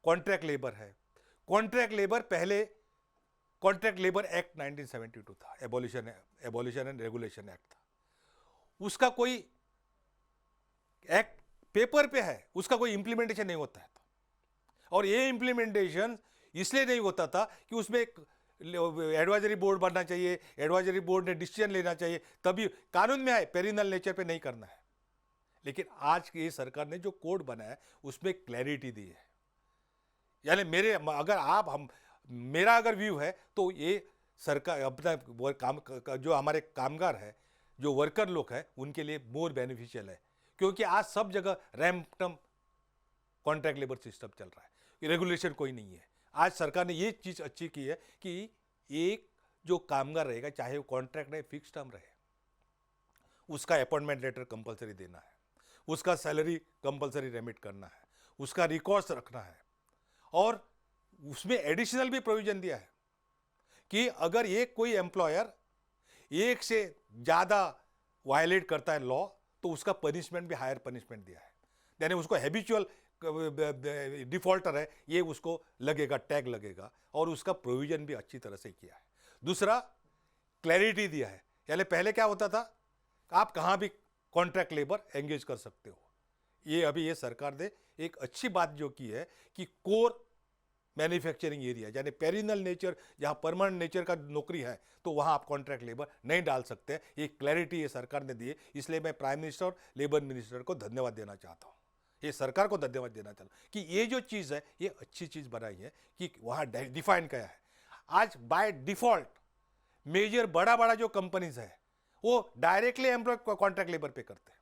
Contract labour है। Contract labour पहले contract labour act 1972 था, एबॉलिशन एंड रेगुलेशन एक्ट था। उसका कोई एक्ट पेपर पे है, उसका कोई इंप्लीमेंटेशन नहीं होता है। और ये इंप्लीमेंटेशन इसलिए नहीं होता था कि उसमें एक एडवाइजरी बोर्ड बनना चाहिए, एडवाइजरी बोर्ड ने डिसीजन लेना चाहिए, तभी कानून में आए, पेरिनल नेचर पे नहीं करना है। लेकिन आज की सरकार ने जो कोड बनाया है उसमें क्लैरिटी दी है। यानी मेरा अगर व्यू है तो ये सरकार अपना जो हमारे कामगार है, जो वर्कर लोग हैं, उनके लिए मोर बेनिफिशियल है, क्योंकि आज सब जगह रैंपटम कॉन्ट्रैक्ट लेबर सिस्टम चल रहा है, रेगुलेशन कोई नहीं है। आज सरकार ने ये चीज अच्छी की है कि एक जो कामगार रहेगा, चाहे वो कॉन्ट्रैक्ट रहे, फिक्स टर्म रहे, उसका अपॉइंटमेंट लेटर कंपलसरी देना है, उसका सैलरी कंपलसरी रेमिट करना है, उसका रिकॉर्ड्स रखना है। और उसमें एडिशनल भी प्रोविजन दिया है कि अगर एक कोई एम्प्लॉयर एक से ज्यादा वायलेट करता है लॉ, तो उसका पनिशमेंट भी हायर पनिशमेंट दिया है। यानी उसको हैबिचुअल डिफॉल्टर है, ये उसको लगेगा, टैग लगेगा, और उसका प्रोविजन भी अच्छी तरह से किया है। दूसरा, क्लैरिटी दिया है। यानी पहले क्या होता था, आप कहां भी कॉन्ट्रैक्ट लेबर एंगेज कर सकते हो। ये सरकार ने एक अच्छी बात जो की है कि कोर मैन्युफैक्चरिंग एरिया, यानी पेरिनल नेचर, जहां परमानेंट नेचर का नौकरी है, तो वहां आप कॉन्ट्रैक्ट लेबर नहीं डाल सकते। ये क्लैरिटी ये सरकार ने दी है। इसलिए मैं प्राइम मिनिस्टर और लेबर मिनिस्टर को धन्यवाद देना चाहता हूं, ये सरकार को धन्यवाद देना चाहता हूं कि ये जो चीज है, ये अच्छी चीज बनाई है कि वहां डिफाइन किया है। आज बाय डिफॉल्ट मेजर बड़ा बड़ा जो कंपनीज है, वो डायरेक्टली एम्प्लॉय कॉन्ट्रैक्ट लेबर पे करते हैं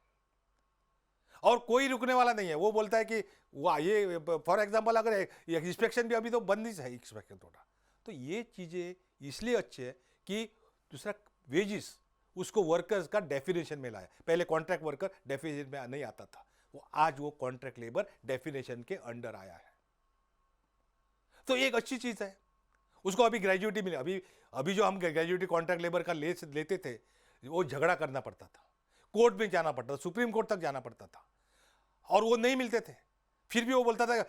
और कोई रुकने वाला नहीं है। वो बोलता है कि वाह, ये फॉर एग्जांपल अगर इंस्पेक्शन भी अभी तो बंद ही है, इंस्पेक्शन थोड़ा, तो ये चीजें इसलिए अच्छे है कि दूसरा वेजिस उसको वर्कर्स का डेफिनेशन में लाया। पहले कॉन्ट्रैक्ट वर्कर डेफिनेशन में नहीं आता था, वो आज वो कॉन्ट्रैक्ट लेबर डेफिनेशन के अंडर आया है, तो एक अच्छी चीज है। उसको अभी ग्रेजुएटी मिले। अभी जो हम ग्रेजुएटी कॉन्ट्रैक्ट लेबर का लेते थे, वो झगड़ा करना पड़ता था, कोर्ट में जाना पड़ता था, सुप्रीम कोर्ट तक जाना पड़ता था, और वो नहीं मिलते थे। फिर भी वो बोलता था,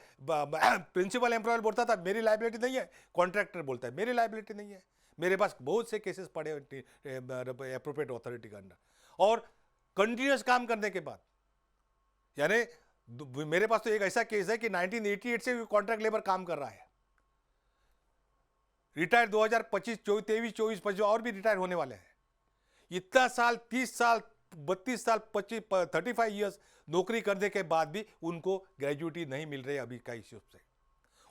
प्रिंसिपल एम्प्लॉयर बोलता था मेरी लायबिलिटी नहीं है, कॉन्ट्रैक्टर बोलता है मेरी लायबिलिटी नहीं है। मेरे पास बहुत से केसेस पड़े एप्रोप्रिएट अथॉरिटी के अंडर, और कंटिन्यूस काम करने के बाद, यानी मेरे पास तो एक ऐसा केस है कि 1988 से कॉन्ट्रैक्ट लेबर काम कर रहा है, रिटायर 2025, 23, 24, 25 और भी रिटायर होने वाले हैं। इतना साल, 30 साल, 32 साल, 25, 35 ईयर्स नौकरी करने के बाद भी उनको ग्रेजुएटी नहीं मिल रही अभी का इश्यू से।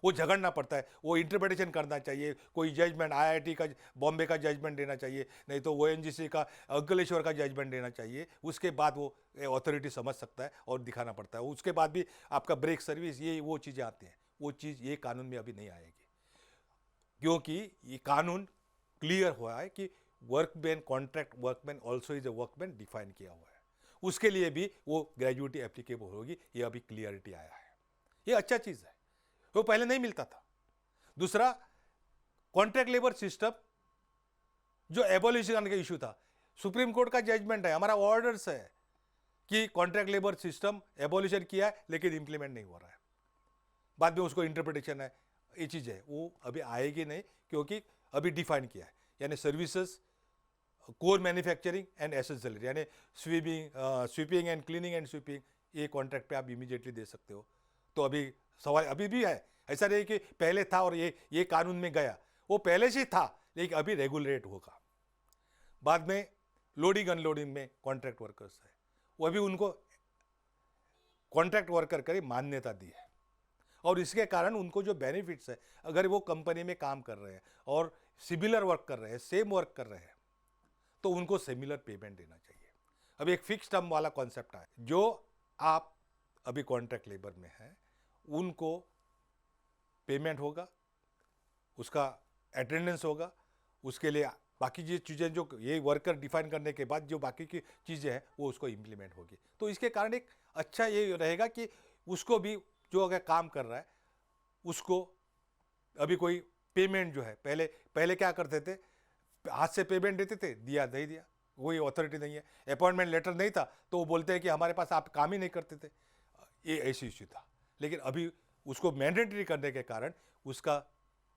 वो झगड़ना पड़ता है, वो इंटरप्रिटेशन करना चाहिए, कोई जजमेंट आईआईटी का, बॉम्बे का जजमेंट देना चाहिए, नहीं तो ओएनजीसी का, अंकलेश्वर का जजमेंट देना चाहिए। उसके बाद वो अथॉरिटी समझ सकता है और दिखाना पड़ता है। उसके बाद भी आपका ब्रेक सर्विस, ये वो चीज़ें आती हैं। वो चीज़ ये कानून में अभी नहीं आएगी, क्योंकि ये कानून क्लियर हुआ है कि workman, contract workman also is a workman define किया हुआ है। उसके लिए भी वो ग्रेजुएटी एप्लीकेबल होगी, ये अभी क्लियरिटी आया है। ये अच्छा चीज है, वो पहले नहीं मिलता था। दूसरा, कॉन्ट्रैक्ट लेबर सिस्टम जो एबॉलिशन का इशू था, सुप्रीम कोर्ट का जजमेंट है, हमारा ऑर्डर्स है कि कॉन्ट्रैक्ट लेबर सिस्टम एबॉलिशन किया है, लेकिन इंप्लीमेंट नहीं हो रहा है। बाद में उसको इंटरप्रिटेशन है, ये चीज है, वो अभी आएगी नहीं, क्योंकि अभी डिफाइन किया है। यानी services, core manufacturing and accessory, यानी sweeping and cleaning and sweeping, ये कॉन्ट्रैक्ट पे आप इमीडिएटली दे सकते हो। तो अभी सवाल अभी भी है, ऐसा नहीं कि पहले था और ये कानून में गया, वो पहले से था, लेकिन अभी रेगुलेट होगा। बाद में लोडिंग अनलोडिंग में कॉन्ट्रैक्ट वर्कर्स है, वो अभी उनको कॉन्ट्रैक्ट वर्कर की मान्यता दी है, और इसके कारण उनको जो बेनिफिट्स है, अगर वो कंपनी में काम कर रहे हैं और सिमिलर वर्क कर रहे हैं, सेम वर्क कर रहे हैं, तो उनको सिमिलर पेमेंट देना चाहिए। अब एक फिक्स टर्म वाला कॉन्सेप्ट है, जो आप अभी कॉन्ट्रैक्ट लेबर में है, उनको पेमेंट होगा, उसका अटेंडेंस होगा, उसके लिए बाकी ये चीज़ें जो ये वर्कर डिफाइन करने के बाद जो बाकी की चीज़ें हैं, वो उसको इम्प्लीमेंट होगी। तो इसके कारण एक अच्छा ये रहेगा कि उसको भी, जो अगर काम कर रहा है, उसको अभी कोई पेमेंट जो है, पहले क्या करते थे, हाथ से पेमेंट देते थे, दिया नहीं दिया, कोई अथॉरिटी नहीं है, अपॉइंटमेंट लेटर नहीं था, तो वो बोलते हैं कि हमारे पास आप काम ही नहीं करते थे, ये ऐसी इश्यू था। लेकिन अभी उसको मैंडेटरी करने के कारण उसका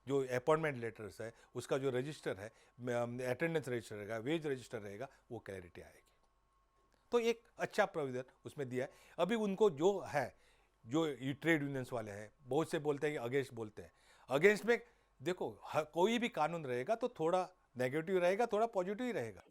जो अपॉइंटमेंट लेटर्स है, उसका जो रजिस्टर है, अटेंडेंस रजिस्टर रहेगा, वेज रजिस्टर रहेगा, वो क्लैरिटी आएगी। तो एक अच्छा प्रोविजन उसमें दिया है। अभी उनको जो है, जो ट्रेड यूनियंस वाले हैं, बहुत से बोलते हैं कि अगेंस्ट बोलते हैं। अगेंस्ट में देखो, कोई भी कानून रहेगा तो थोड़ा नेगेटिव रहेगा, थोड़ा पॉजिटिव रहेगा।